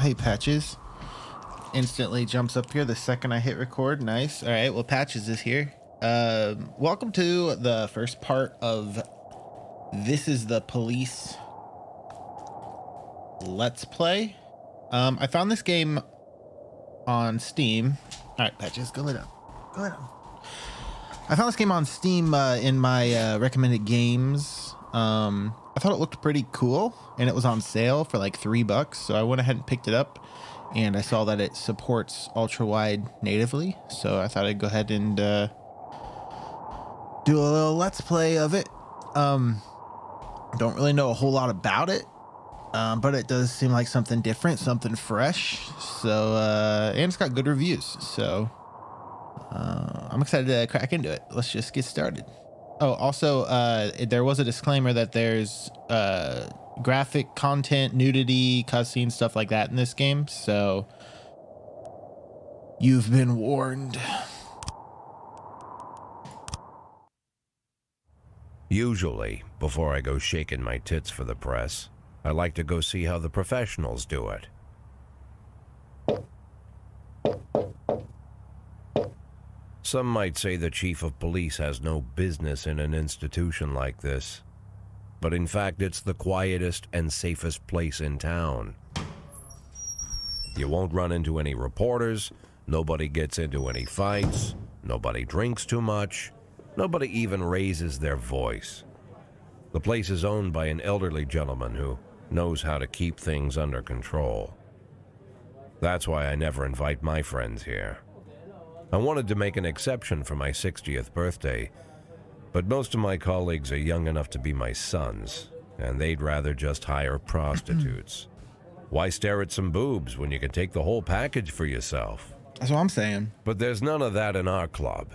Hey, Patches. Instantly jumps up here the second I hit record. Nice. All right. Well, Patches is here. Welcome to the first part of This is the Police Let's Play. I found this game on Steam. All right, Patches, go lay down. Go lay down. I found this game on Steam in my recommended games. I thought it looked pretty cool, and it was on sale for like $3, so I went ahead and picked it up. And I saw that it supports ultra-wide natively, so I thought I'd go ahead and do a little let's play of it. Don't really know a whole lot about it, but it does seem like something different, something fresh. So and it's got good reviews, so I'm excited to crack into it. Let's just get started. Oh, also, there was a disclaimer that there's graphic content, nudity, cutscenes, stuff like that in this game, so you've been warned. Usually, before I go shaking my tits for the press, I like to go see how the professionals do it. Some might say the chief of police has no business in an institution like this. But in fact, it's the quietest and safest place in town. You won't run into any reporters, nobody gets into any fights, nobody drinks too much, nobody even raises their voice. The place is owned by an elderly gentleman who knows how to keep things under control. That's why I never invite my friends here. I wanted to make an exception for my 60th birthday, but most of my colleagues are young enough to be my sons, and they'd rather just hire prostitutes. Why stare at some boobs when you can take the whole package for yourself? That's what I'm saying. But there's none of that in our club.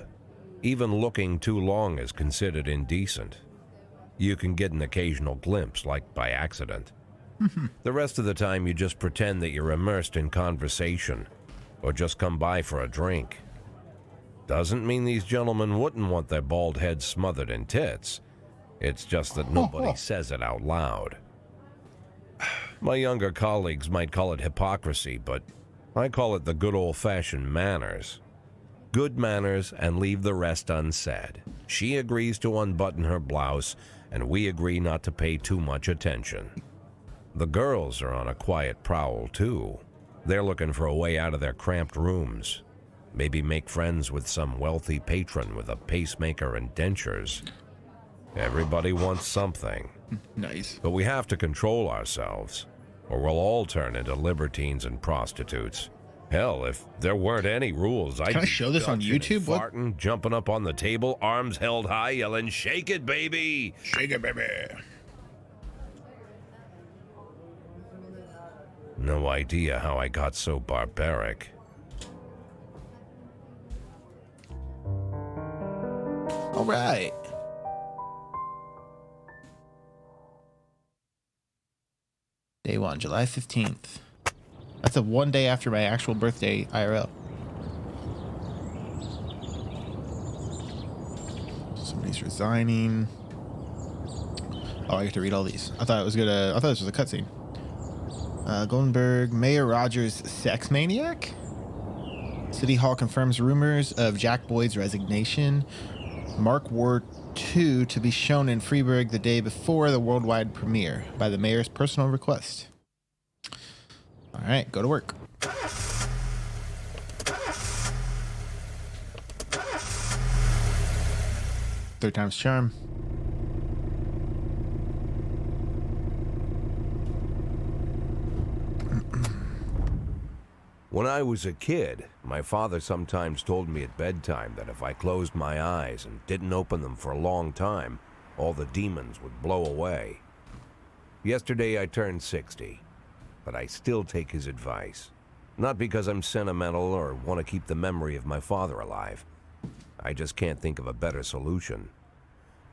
Even looking too long is considered indecent. You can get an occasional glimpse, like by accident. The rest of the time you just pretend that you're immersed in conversation, or just come by for a drink. Doesn't mean these gentlemen wouldn't want their bald heads smothered in tits. It's just that nobody says it out loud. My younger colleagues might call it hypocrisy, but I call it the good old-fashioned manners. Good manners and leave the rest unsaid. She agrees to unbutton her blouse, and we agree not to pay too much attention. The girls are on a quiet prowl, too. They're looking for a way out of their cramped rooms. Maybe make friends with some wealthy patron with a pacemaker and dentures. Everybody wants something. Nice. But we have to control ourselves, or we'll all turn into libertines and prostitutes. Hell, if there weren't any rules, I'd Can I show this on YouTube? What? Farting, jumping up on the table, arms held high, yelling, "Shake it, baby! Shake it, baby!" No idea how I got so barbaric. All right. Day 1, July 15th. That's a one day after my actual birthday IRL. Somebody's resigning. Oh, I get to read all these. I thought this was a cutscene. Goldenberg, Mayor Rogers, sex maniac. City Hall confirms rumors of Jack Boyd's resignation. Mark Ward 2 to be shown in Freeburg the day before the worldwide premiere by the mayor's personal request. All right, go to work. Third time's charm. When I was a kid, my father sometimes told me at bedtime that if I closed my eyes and didn't open them for a long time, all the demons would blow away. Yesterday I turned 60, but I still take his advice. Not because I'm sentimental or want to keep the memory of my father alive. I just can't think of a better solution.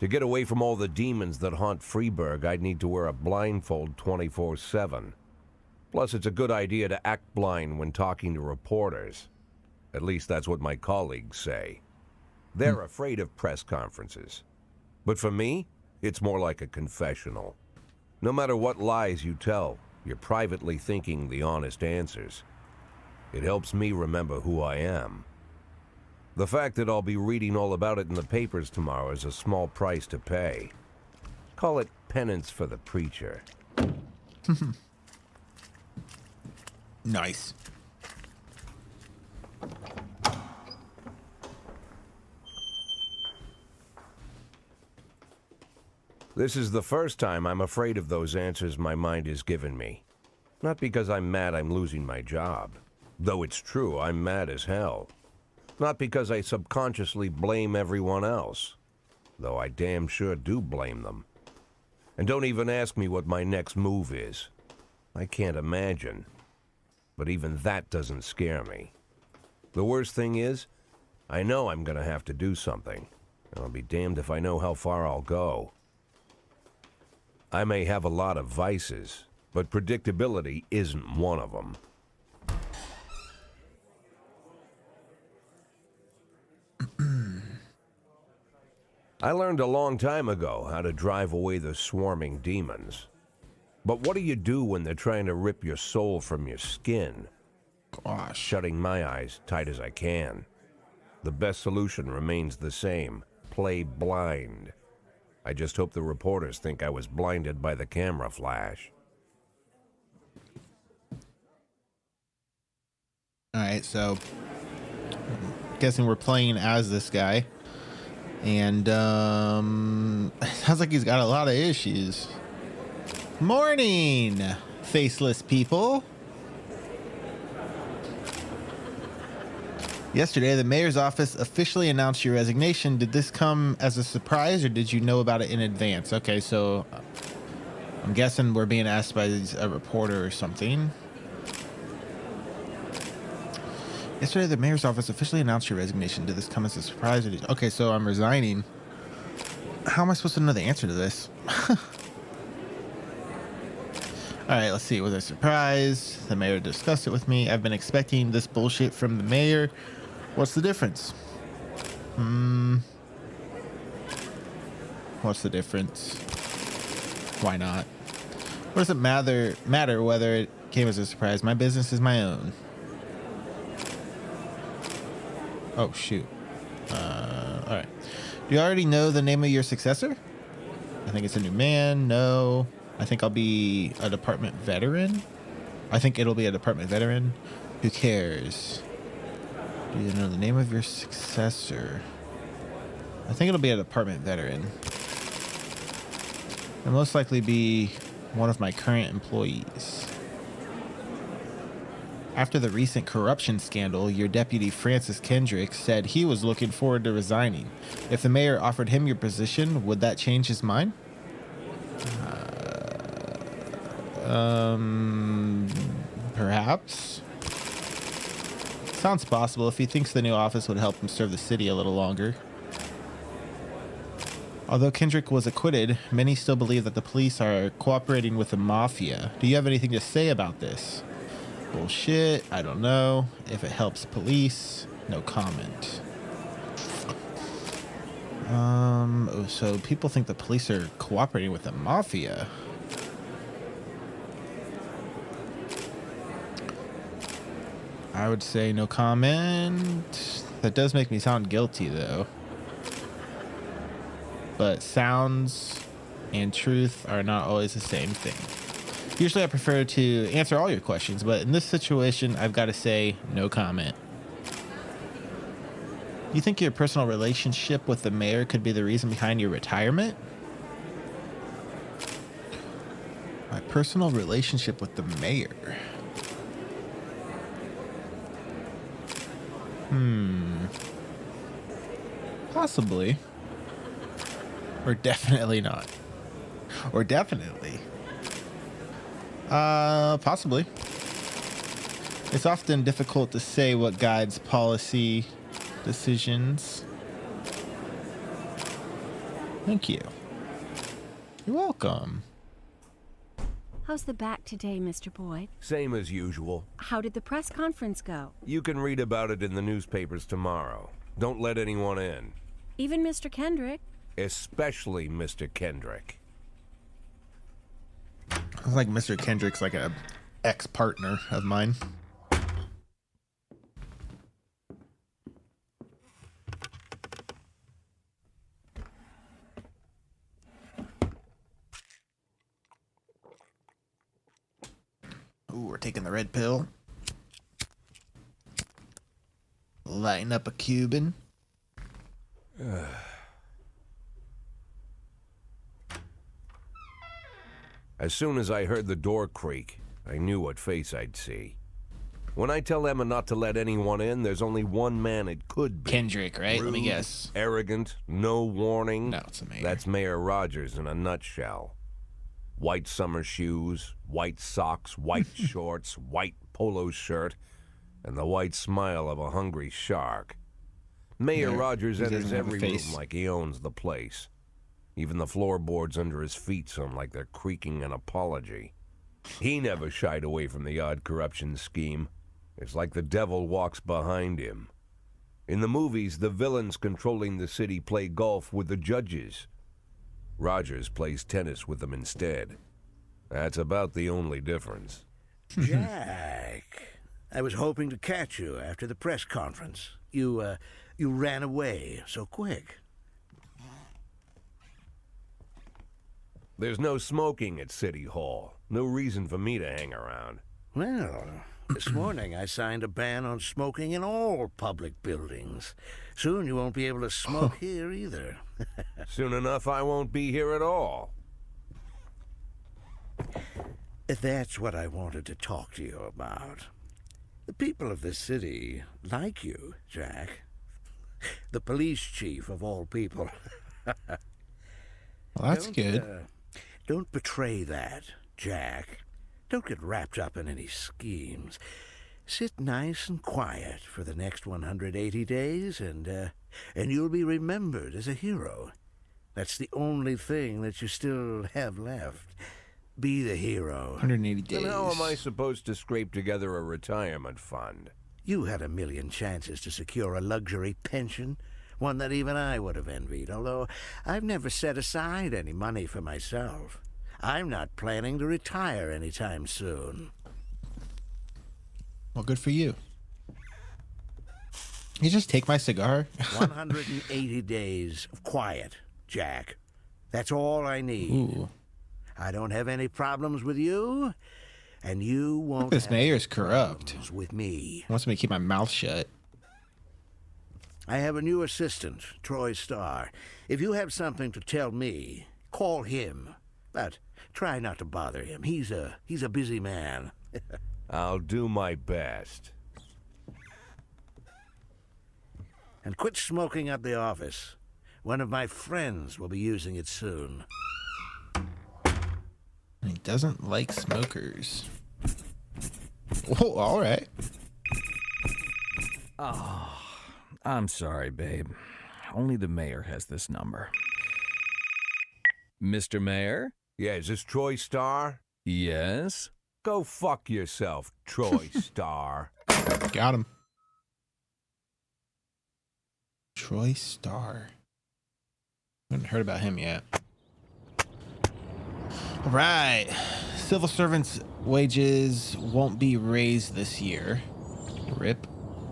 To get away from all the demons that haunt Freeburg, I'd need to wear a blindfold 24/7. Plus, it's a good idea to act blind when talking to reporters. At least that's what my colleagues say. They're afraid of press conferences. But for me, it's more like a confessional. No matter what lies you tell, You're privately thinking the honest answers. It helps me remember who I am. The fact that I'll be reading all about it in the papers tomorrow is a small price to pay. Call it penance for the preacher. Nice. This is the first time I'm afraid of those answers my mind has given me. Not because I'm mad I'm losing my job. Though it's true, I'm mad as hell. Not because I subconsciously blame everyone else. Though I damn sure do blame them. And don't even ask me what my next move is. I can't imagine. But even that doesn't scare me. The worst thing is, I know I'm gonna have to do something. And I'll be damned if I know how far I'll go. I may have a lot of vices, but predictability isn't one of them. I learned a long time ago how to drive away the swarming demons. But what do you do when they're trying to rip your soul from your skin? Gosh. Shutting my eyes tight as I can. The best solution remains the same. Play blind. I just hope the reporters think I was blinded by the camera flash. Alright, so guessing we're playing as this guy. And sounds like he's got a lot of issues. Morning, faceless people. Yesterday, the mayor's office officially announced your resignation. Did this come as a surprise, or did you know about it in advance? Okay, so I'm guessing we're being asked by a reporter or something. Yesterday, the mayor's office officially announced your resignation. Did this come as a surprise? Or okay, so I'm resigning. How am I supposed to know the answer to this? All right, let's see. Was it a surprise? The mayor discussed it with me. I've been expecting this bullshit from the mayor. What's the difference? What's the difference? Why not? What does it matter whether it came as a surprise? My business is my own. Oh, shoot. All right. Do you already know the name of your successor? I think it's a new man. No. I think I'll be a department veteran. I think it'll be a department veteran. Who cares? Do you know the name of your successor? I think it'll be a department veteran. It'll most likely be one of my current employees. After the recent corruption scandal, your deputy Francis Kendrick said he was looking forward to resigning. If the mayor offered him your position, would that change his mind? Perhaps. Sounds possible if he thinks the new office would help him serve the city a little longer. Although Kendrick was acquitted, many still believe that the police are cooperating with the mafia. Do you have anything to say about this? Bullshit. I don't know. If it helps police, no comment. So people think the police are cooperating with the mafia. I would say no comment. That does make me sound guilty, though. But sounds and truth are not always the same thing. Usually I prefer to answer all your questions, but in this situation, I've got to say no comment. You think your personal relationship with the mayor could be the reason behind your retirement? My personal relationship with the mayor. Possibly. Or definitely not. Or definitely. Possibly. It's often difficult to say what guides policy decisions. Thank you. You're welcome. How's the back today, Mr. Boyd? Same as usual. How did the press conference go? You can read about it in the newspapers tomorrow. Don't let anyone in. Even Mr. Kendrick? Especially Mr. Kendrick. It's like Mr. Kendrick's like a ex-partner of mine. Ooh, we're taking the red pill. Lighting up a Cuban. As soon as I heard the door creak, I knew what face I'd see. When I tell Emma not to let anyone in, there's only one man it could be. Kendrick, right? Rude, Let me guess. Arrogant, no warning. No, it's a mayor. That's Mayor Rogers in a nutshell. White summer shoes, white socks, white shorts, white polo shirt, and the white smile of a hungry shark. Mayor Rogers enters every room like he owns the place. Even the floorboards under his feet sound like they're creaking an apology. He never shied away from the odd corruption scheme. It's like the devil walks behind him. In the movies, the villains controlling the city play golf with the judges. Rogers plays tennis with them instead. That's about the only difference. Jack, I was hoping to catch you after the press conference. You ran away so quick. There's no smoking at City Hall. No reason for me to hang around. Well, this morning I signed a ban on smoking in all public buildings. Soon you won't be able to smoke here either. Soon enough, I won't be here at all. That's what I wanted to talk to you about. The people of this city like you, Jack. The police chief of all people. Well, that's good. Don't betray that, Jack. Don't get wrapped up in any schemes. Sit nice and quiet for the next 180 days, and you'll be remembered as a hero. That's the only thing that you still have left. Be the hero. 180 days. Then how am I supposed to scrape together a retirement fund? You had a million chances to secure a luxury pension, one that even I would have envied, although I've never set aside any money for myself. I'm not planning to retire anytime soon. Well, good for you. You just take my cigar? 180 days of quiet, Jack. That's all I need. Ooh. I don't have any problems with you, and you won't. This have mayor's any corrupt. problems with me. Wants me to keep my mouth shut. I have a new assistant, Troy Starr. If you have something to tell me, call him. But try not to bother him. He's a busy man. I'll do my best. And quit smoking at the office. One of my friends will be using it soon. He doesn't like smokers. Oh, all right. Oh, I'm sorry, babe. Only the mayor has this number. Mr. Mayor? Yeah, is this Troy Starr? Yes? Go fuck yourself, Troy Starr. Got him. Troy Starr. Haven't heard about him yet. All right. Civil servants' wages won't be raised this year. RIP.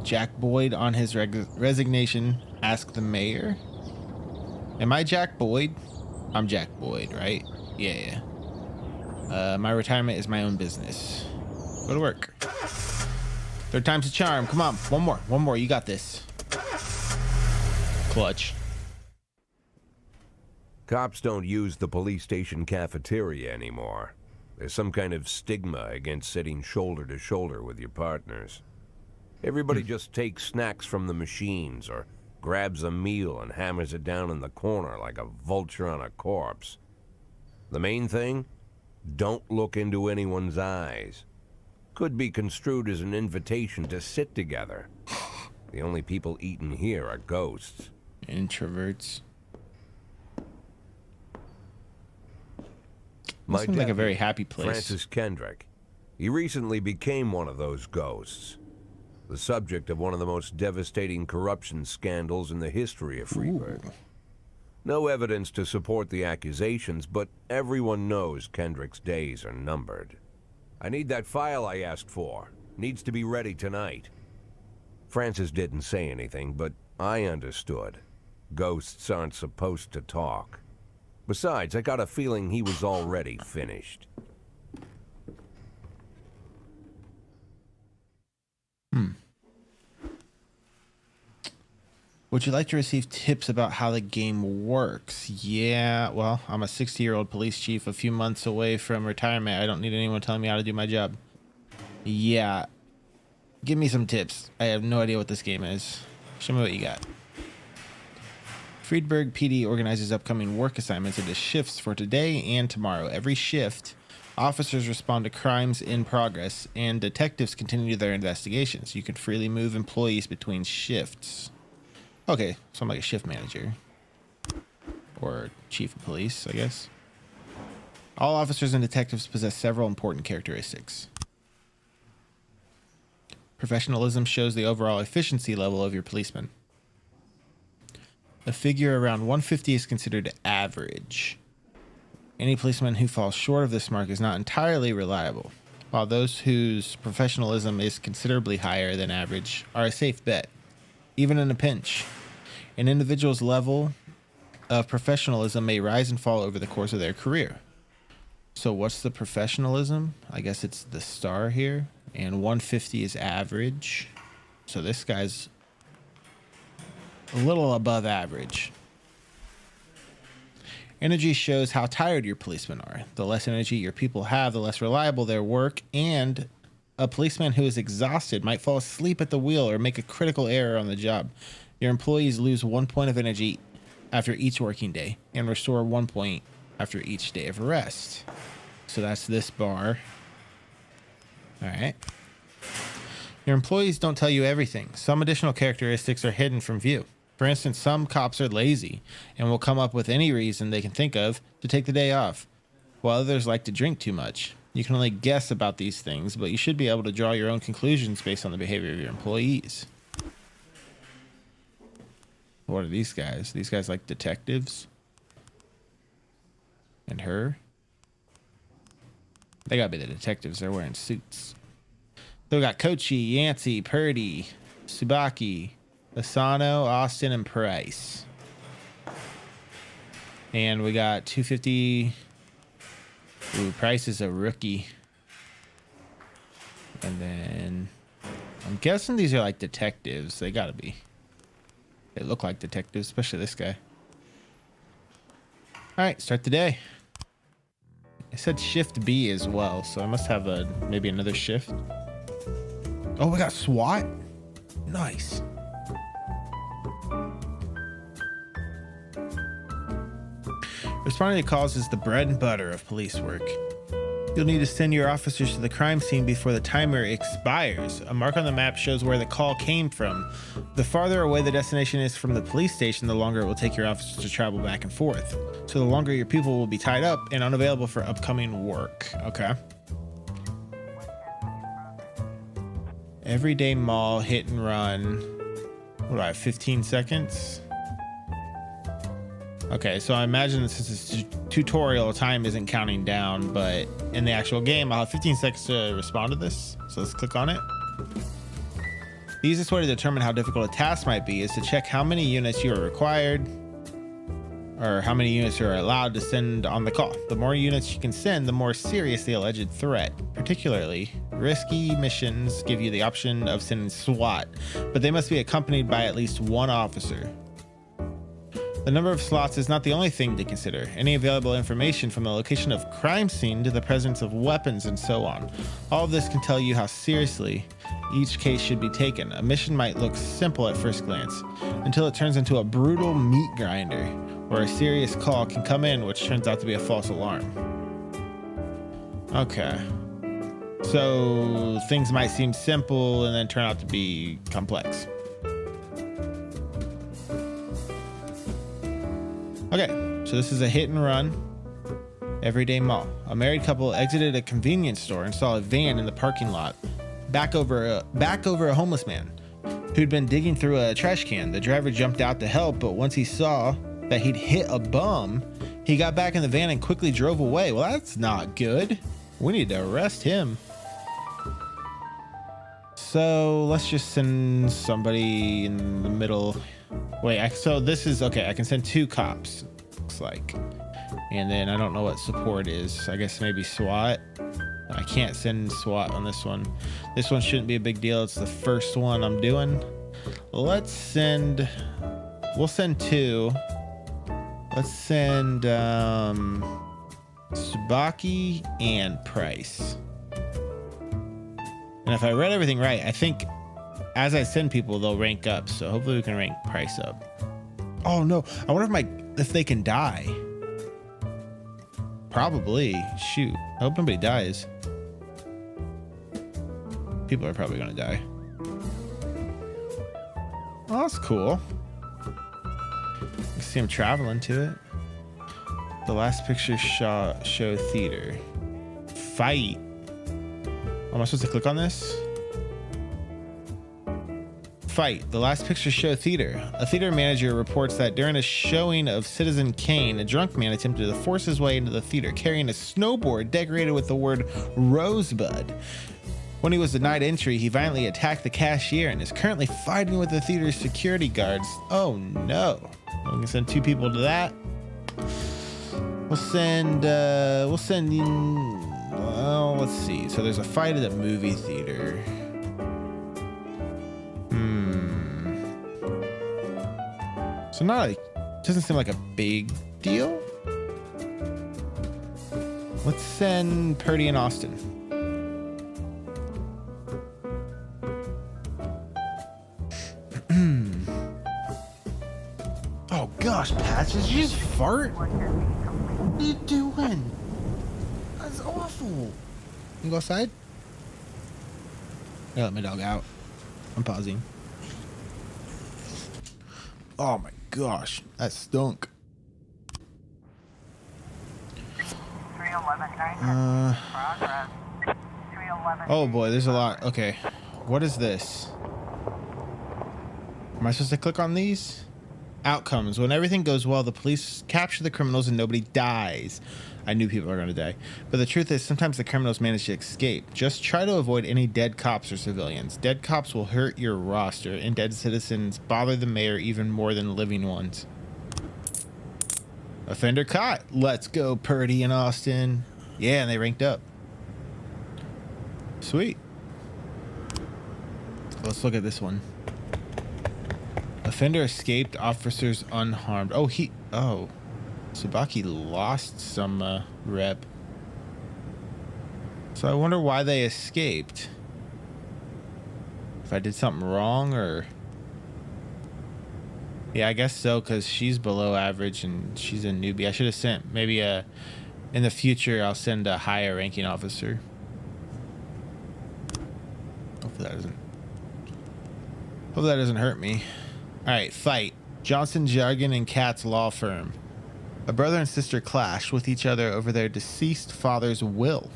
Jack Boyd on his resignation asked the mayor. Am I Jack Boyd? I'm Jack Boyd, right? Yeah. My retirement is my own business. Go to work. Third time's a charm. Come on. One more. You got this. Clutch. Cops don't use the police station cafeteria anymore. There's some kind of stigma against sitting shoulder to shoulder with your partners. Everybody just takes snacks from the machines or grabs a meal and hammers it down in the corner like a vulture on a corpse. The main thing? Don't look into anyone's eyes. Could be construed as an invitation to sit together. The only people eating here are ghosts. Introverts. My Seems like a very deputy, happy place. Francis Kendrick. He recently became one of those ghosts. The subject of one of the most devastating corruption scandals in the history of Freeburg. No evidence to support the accusations, but everyone knows Kendrick's days are numbered. I need that file I asked for. Needs to be ready tonight. Francis didn't say anything, but I understood. Ghosts aren't supposed to talk. Besides, I got a feeling he was already finished. Would you like to receive tips about how the game works? Yeah, well, I'm a 60-year-old police chief a few months away from retirement. I don't need anyone telling me how to do my job. Yeah. Give me some tips. I have no idea what this game is. Show me what you got. Freeburg PD organizes upcoming work assignments into shifts for today and tomorrow. Every shift, officers respond to crimes in progress, and detectives continue their investigations. You can freely move employees between shifts. Okay, so I'm like a shift manager. Or chief of police, I guess. All officers and detectives possess several important characteristics. Professionalism shows the overall efficiency level of your policemen. A figure around 150 is considered average. Any policeman who falls short of this mark is not entirely reliable, while those whose professionalism is considerably higher than average are a safe bet, even in a pinch. An individual's level of professionalism may rise and fall over the course of their career. So what's the professionalism? I guess it's the star here. And 150 is average. So this guy's a little above average. Energy shows how tired your policemen are. The less energy your people have, the less reliable their work, and a policeman who is exhausted might fall asleep at the wheel or make a critical error on the job. Your employees lose 1 point of energy after each working day and restore 1 point after each day of rest. So that's this bar. All right. Your employees don't tell you everything. Some additional characteristics are hidden from view. For instance, some cops are lazy and will come up with any reason they can think of to take the day off, while others like to drink too much. You can only guess about these things, but you should be able to draw your own conclusions based on the behavior of your employees. What are these guys? These guys like detectives? And her? They gotta be the detectives. They're wearing suits. So we got Kochi, Yancey, Purdy, Subaki, Asano, Austin, and Price. And we got 250. Ooh, Price is a rookie. And then I'm guessing these are like detectives. They gotta be. They look like detectives, especially this guy. All right, start the day. I said shift B as well, so I must have maybe another shift. Oh, we got SWAT? Nice. Responding to calls is the bread and butter of police work. You'll need to send your officers to the crime scene before the timer expires. A mark on the map shows where the call came from. The farther away the destination is from the police station, the longer it will take your officers to travel back and forth. So the longer your people will be tied up and unavailable for upcoming work. Okay. Everyday mall, hit and run. What do I have, 15 seconds? Okay, so I imagine since it's tutorial, time isn't counting down, but in the actual game, I'll have 15 seconds to respond to this. So let's click on it. The easiest way to determine how difficult a task might be is to check how many units you are required, or how many units you are allowed to send on the call. The more units you can send, the more serious the alleged threat. Particularly, risky missions give you the option of sending SWAT, but they must be accompanied by at least one officer. The number of slots is not the only thing to consider. Any available information from the location of crime scene to the presence of weapons and so on. All of this can tell you how seriously each case should be taken. A mission might look simple at first glance until it turns into a brutal meat grinder, where a serious call can come in which turns out to be a false alarm. Okay. So things might seem simple and then turn out to be complex. Okay, so this is a hit and run. Everyday mall. A married couple exited a convenience store and saw a van in the parking lot back over a homeless man who'd been digging through a trash can. The driver jumped out to help, but once he saw that he'd hit a bum. He got back in the van and quickly drove away. Well, that's not good. We need to arrest him. So let's just send somebody in the middle. Wait, so this is okay. I can send 2 cops, looks like. And then I don't know what support is. I guess maybe SWAT. I can't send SWAT on this one. This one shouldn't be a big deal. It's the first one I'm doing. We'll send 2. Let's send Tsubaki and Price. And if I read everything right, I think as I send people, they'll rank up. So hopefully we can rank Price up. Oh no, I wonder if they can die. Probably. Shoot, I hope nobody dies. People are probably gonna die. Oh, that's cool. You see him traveling to it. The last picture show theater. Fight. Am I supposed to click on this? Fight. The last picture show theater. A theater manager reports that during a showing of Citizen Kane, a drunk man attempted to force his way into the theater carrying a snowboard decorated with the word Rosebud. When he was denied entry, he violently attacked the cashier and is currently fighting with the theater's security guards. Oh no. We can send 2 people to that. We'll send well, let's see. So there's a fight at a movie theater. So doesn't seem like a big deal. Let's send Purdy and Austin. Oh gosh, Patches, you just fart? What are you doing? That's awful. You go outside? I let my dog out. I'm pausing. Oh my gosh, that stunk. Oh boy, there's a lot. Okay, what is this? Am I supposed to click on these? Outcomes. When everything goes well, the police capture the criminals and nobody dies. I knew people were going to die. But the truth is, sometimes the criminals manage to escape. Just try to avoid any dead cops or civilians. Dead cops will hurt your roster, and dead citizens bother the mayor even more than living ones. Offender caught. Let's go, Purdy and Austin. Yeah, and they ranked up. Sweet. Let's look at this one. Offender escaped, officers unharmed. Oh, Tsubaki lost some rep. So I wonder why they escaped. If I did something wrong or... Yeah, I guess so, because she's below average and she's a newbie. I should have sent maybe in the future I'll send a higher ranking officer. Hopefully that doesn't hurt me. All right, fight. Johnson, Jargon, and Katz law firm. A brother and sister clash with each other over their deceased father's will.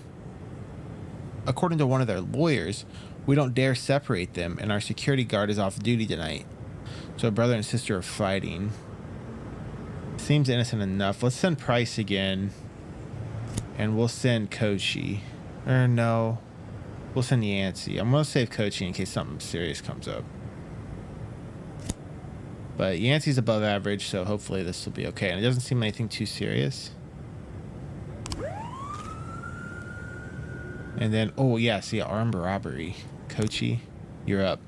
According to one of their lawyers, we don't dare separate them, and our security guard is off duty tonight. So a brother and sister are fighting. Seems innocent enough. Let's send Price again. And we'll send Kochi. Or no. We'll send Yancey. I'm going to save Kochi in case something serious comes up. But Yancey's above average, so hopefully this will be okay. And it doesn't seem anything too serious. And then, oh yeah, see, armed robbery. Kochi, you're up.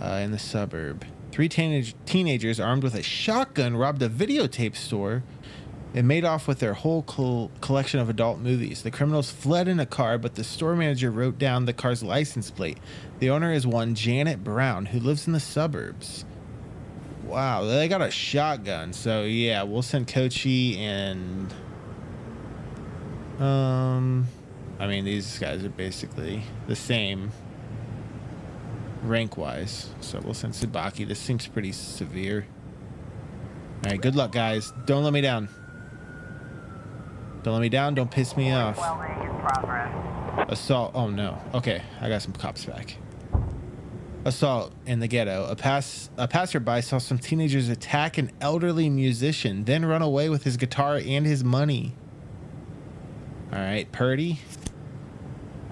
In the suburb. 3 teenagers armed with a shotgun robbed a videotape store and made off with their whole collection of adult movies. The criminals fled in a car, but the store manager wrote down the car's license plate. The owner is one Janet Brown, who lives in the suburbs. Wow, they got a shotgun. So yeah, we'll send Kochi and... I mean, these guys are basically the same rank-wise. So we'll send Tsubaki. This seems pretty severe. All right, good luck, guys. Don't let me down. Don't let me down. Don't piss me off. Assault. Oh, no. Okay, I got some cops back. assault in the ghetto. A passerby saw some teenagers attack an elderly musician, then run away with his guitar and his money. All right, Purdy.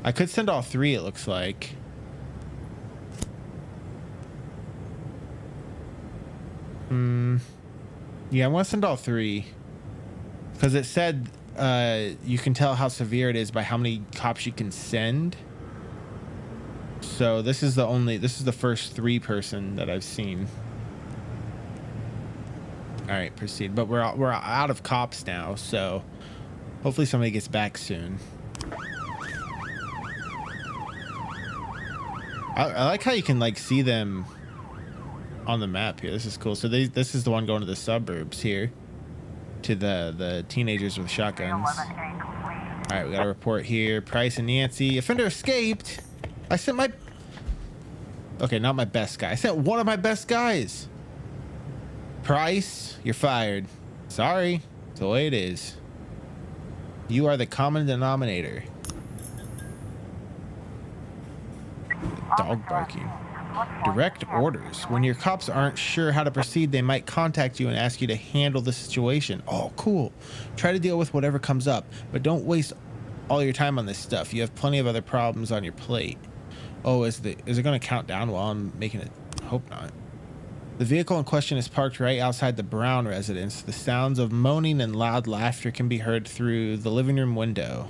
I could send all 3, it looks like. Yeah, I want to send all 3. Because it said you can tell how severe it is by how many cops you can send. So this is the first 3 person that I've seen. All right, proceed. But we're out of cops now, so hopefully somebody gets back soon. I like how you can like see them on the map here. This is cool. So this is the one going to the suburbs here, to the teenagers with shotguns. All right, we got a report here. Price and Nancy. Offender escaped. I sent my... Okay, not my best guy. I sent one of my best guys. Price, you're fired. Sorry. It's the way it is. You are the common denominator. Dog barking. Direct orders. When your cops aren't sure how to proceed, they might contact you and ask you to handle the situation. Oh, cool. Try to deal with whatever comes up, but don't waste all your time on this stuff. You have plenty of other problems on your plate. Oh, is it going to count down while I'm making it? Hope not. The vehicle in question is parked right outside the Brown residence. The sounds of moaning and loud laughter can be heard through the living room window.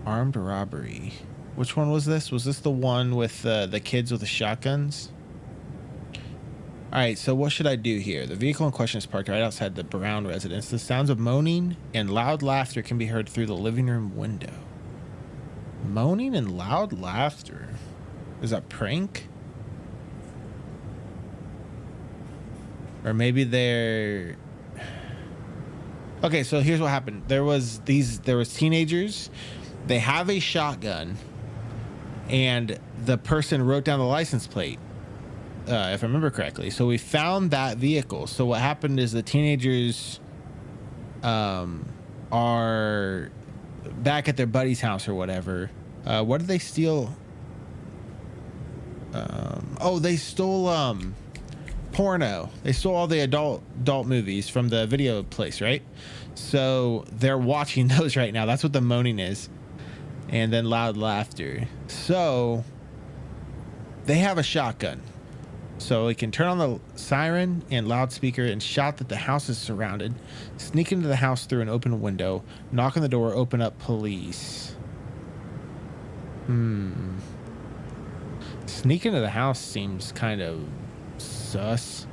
Armed robbery. Which one was this? Was this the one with the kids with the shotguns? All right, so what should I do here? The vehicle in question is parked right outside the Brown residence. The sounds of moaning and loud laughter can be heard through the living room window. Moaning and loud laughter. Is that a prank? Or maybe they're... Okay, so here's what happened. There was teenagers. They have a shotgun. And the person wrote down the license plate, if I remember correctly. So we found that vehicle. So what happened is the teenagers are back at their buddy's house or whatever. What did they steal? Oh, they stole porno. They stole all the adult movies from the video place, right? So they're watching those right now. That's what the moaning is. And then loud laughter. So they have a shotgun. So we can turn on the siren and loudspeaker and shout that the house is surrounded. Sneak into the house through an open window. Knock on the door. Open up, police. Sneak into the house seems kind of sus.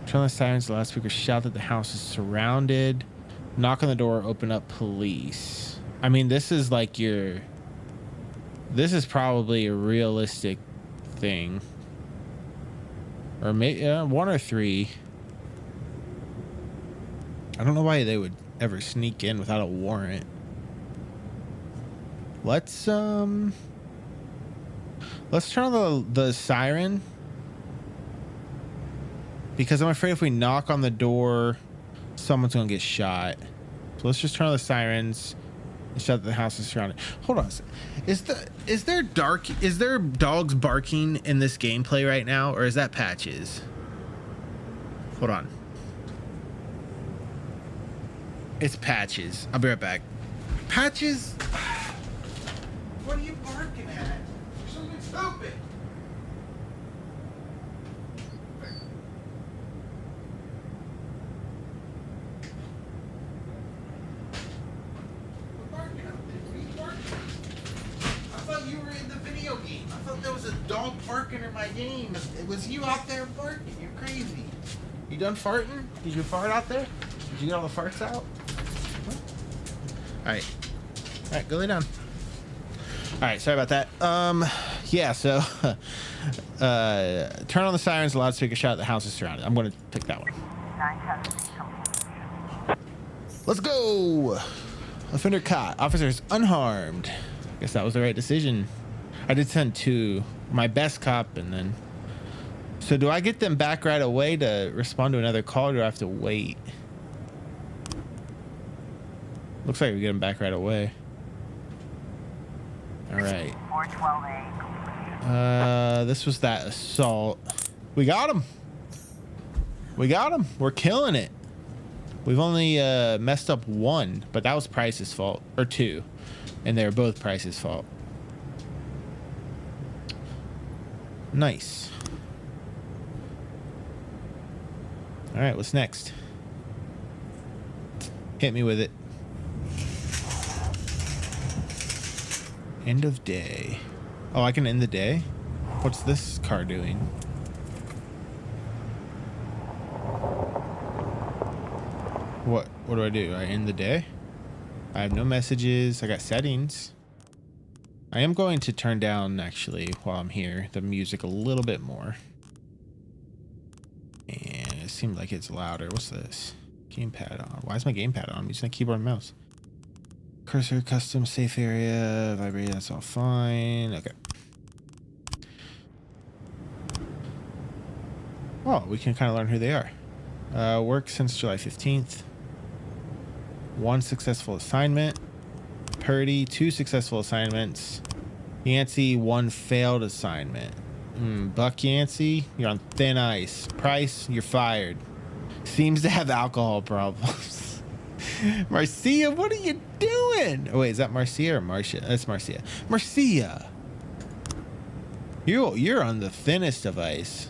Turn on the sirens, loudspeaker, shout that the house is surrounded. Knock on the door. Open up, police. I mean, this is like this is probably a realistic thing. Or maybe 1 or 3. I don't know why they would ever sneak in without a warrant. Let's turn on the siren. Because I'm afraid if we knock on the door, someone's gonna get shot. So let's just turn on the sirens. Shut the house is surrounded. Hold on a second. Is there dogs barking in this gameplay right now, or is that Patches? Hold on. It's Patches. I'll be right back. Patches? What are you barking at? Something stupid. Dog barking in my game. It was you out there barking. You're crazy. You done farting? Did you fart out there? Did you get all the farts out? All right, go lay down. All right, sorry about that. Yeah, so turn on the sirens, the loudspeaker, shout, the house is surrounded. I'm going to pick that one. Let's go. Offender caught. Officers unharmed. Guess that was the right decision. I did send 2. My best cop, and then... So do I get them back right away to respond to another call, or do I have to wait? Looks like we get them back right away. All right. This was that assault. We got him. We got him. We're killing it. We've only messed up one, but that was Price's fault, or two, and they were both Price's fault. Nice. All right, what's next? Hit me with it. End of day. Oh, I can end the day? What's this car doing? What do I do? I end the day? I have no messages. I got settings. I am going to turn down, actually, while I'm here, the music a little bit more. And it seems like it's louder. What's this? Gamepad on. Why is my gamepad on? I'm using a keyboard and mouse. Cursor, custom, safe area, vibrate, that's all fine. Okay. Well, we can kind of learn who they are. Work since July 15th. 1 successful assignment. Purdy, 2 successful assignments. Yancey, 1 failed assignment. Buck Yancey, you're on thin ice. Price, you're fired. Seems to have alcohol problems. Marcia, what are you doing? Oh, wait, is that Marcia or Marcia? That's Marcia. Marcia! You're on the thinnest of ice.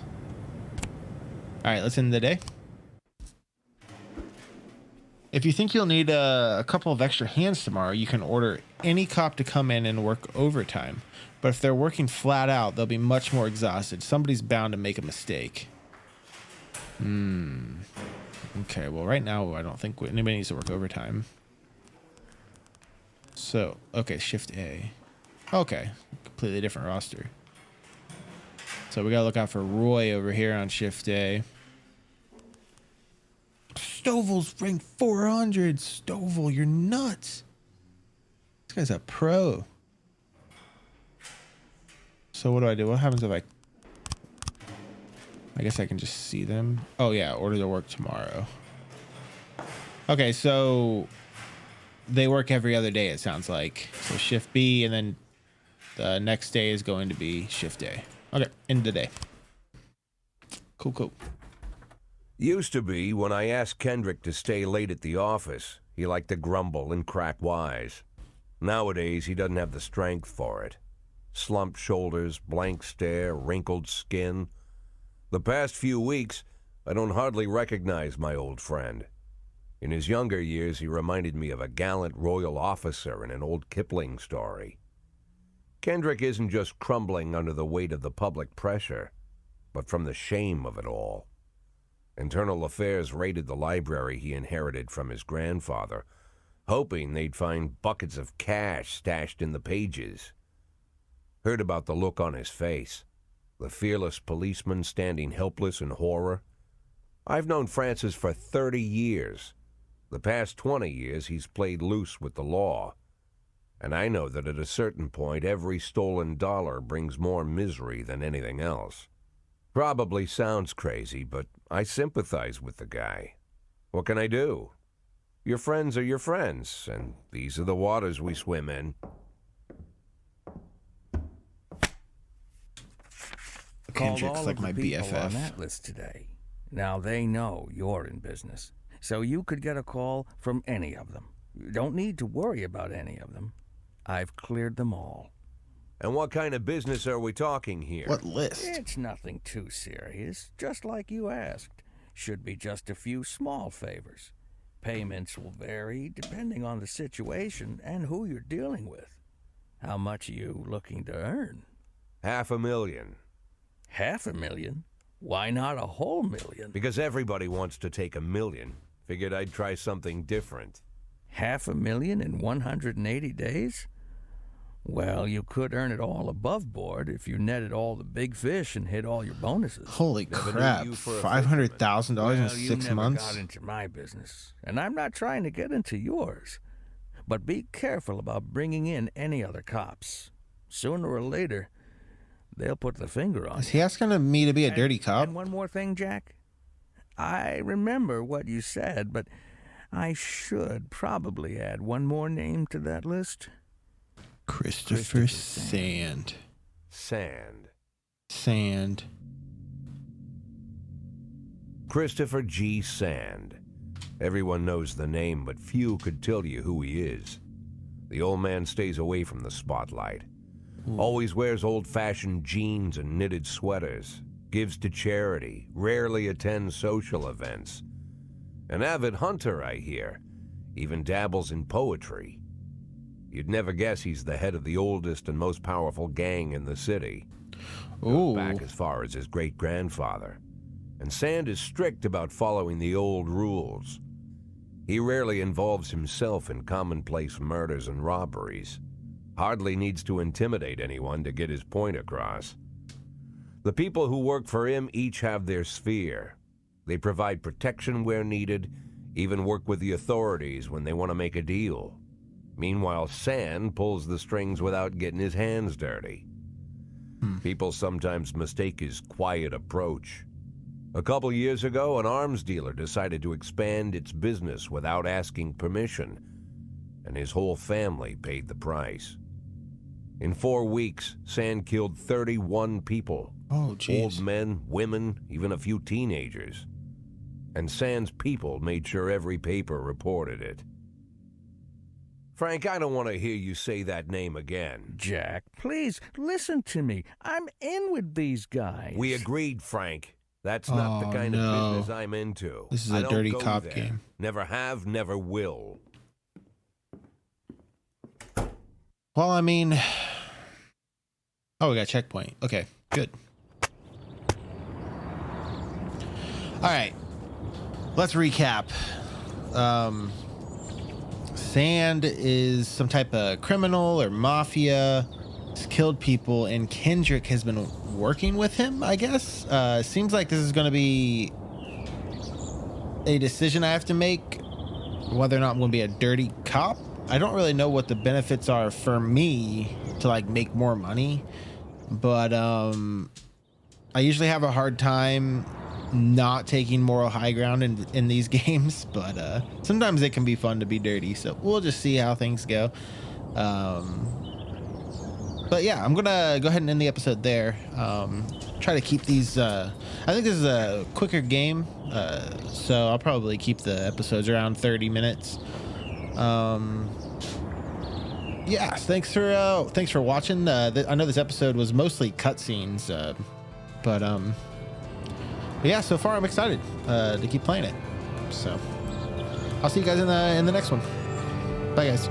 All right, let's end the day. If you think you'll need a couple of extra hands tomorrow, you can order any cop to come in and work overtime. But if they're working flat out, they'll be much more exhausted. Somebody's bound to make a mistake. Okay, well, right now, I don't think anybody needs to work overtime. So, okay, Shift A. Okay, completely different roster. So we gotta look out for Roy over here on Shift A. Stovall's ranked 400. Stovall, you're nuts. This guy's a pro. So what do? What happens if I guess I can just see them. Oh yeah, order their work tomorrow. Okay, so they work every other day, it sounds like. So Shift B, and then the next day is going to be Shift A. Okay, end of the day. Cool. Used to be when I asked Kendrick to stay late at the office, he liked to grumble and crack wise. Nowadays, he doesn't have the strength for it. Slumped shoulders, blank stare, wrinkled skin. The past few weeks, I don't hardly recognize my old friend. In his younger years, he reminded me of a gallant royal officer in an old Kipling story. Kendrick isn't just crumbling under the weight of the public pressure, but from the shame of it all. Internal Affairs raided the library he inherited from his grandfather, hoping they'd find buckets of cash stashed in the pages. Heard about the look on his face, the fearless policeman standing helpless in horror. I've known Francis for 30 years. The past 20 years he's played loose with the law. And I know that at a certain point every stolen dollar brings more misery than anything else. Probably sounds crazy, but I sympathize with the guy. What can I do? Your friends are your friends, and these are the waters we swim in. Kendrick's like my BFF. On that list today. Now they know you're in business, so you could get a call from any of them. You don't need to worry about any of them. I've cleared them all. And what kind of business are we talking here? What list? It's nothing too serious, just like you asked. Should be just a few small favors. Payments will vary depending on the situation and who you're dealing with. How much are you looking to earn? $500,000. $500,000? Why not a whole million? Because everybody wants to take $1 million. Figured I'd try something different. $500,000 in 180 days? Well, you could earn it all above board if you netted all the big fish and hit all your bonuses. Holy crap! $500,000 in 6 you months. never got into my business, and I'm not trying to get into yours. But be careful about bringing in any other cops. Sooner or later, they'll put the finger on you. Is he asking me to be a dirty cop? And one more thing, Jack. I remember what you said, but I should probably add one more name to that list. Christopher Sand. Sand. Sand. Christopher G. Sand. Everyone knows the name, but few could tell you who he is. The old man stays away from the spotlight. Always wears old-fashioned jeans and knitted sweaters. Gives to charity. Rarely attends social events. An avid hunter, I hear. Even dabbles in poetry. You'd never guess he's the head of the oldest and most powerful gang in the city. Goes back as far as his great-grandfather. And Sand is strict about following the old rules. He rarely involves himself in commonplace murders and robberies. Hardly needs to intimidate anyone to get his point across. The people who work for him each have their sphere. They provide protection where needed, even work with the authorities when they want to make a deal. Meanwhile, Sand pulls the strings without getting his hands dirty. People sometimes mistake his quiet approach. A couple years ago, an arms dealer decided to expand its business without asking permission, and his whole family paid the price. In 4 weeks, Sand killed 31 people. Oh, jeez. Old men, women, even a few teenagers. And Sand's people made sure every paper reported it. Frank, I don't want to hear you say that name again. Jack, please, listen to me. I'm in with these guys. We agreed, Frank. That's not the kind of business I'm into. This is I a don't dirty go cop there. game. Never have, never will. Well, I mean... Oh, we got a checkpoint. Okay, good. All right. Let's recap. Sand is some type of criminal or mafia. He's killed people, and Kendrick has been working with him, I guess. Seems like this is going to be a decision I have to make, whether or not I'm going to be a dirty cop. I don't really know what the benefits are for me to like make more money, but I usually have a hard time not taking moral high ground in these games, but sometimes it can be fun to be dirty, so we'll just see how things go. But yeah, I'm gonna go ahead and end the episode there. Try to keep these I think this is a quicker game, so I'll probably keep the episodes around 30 minutes. Yeah, thanks for watching. I know this episode was mostly cutscenes, but yeah, so far I'm excited to keep playing it. So I'll see you guys in the next one. Bye, guys.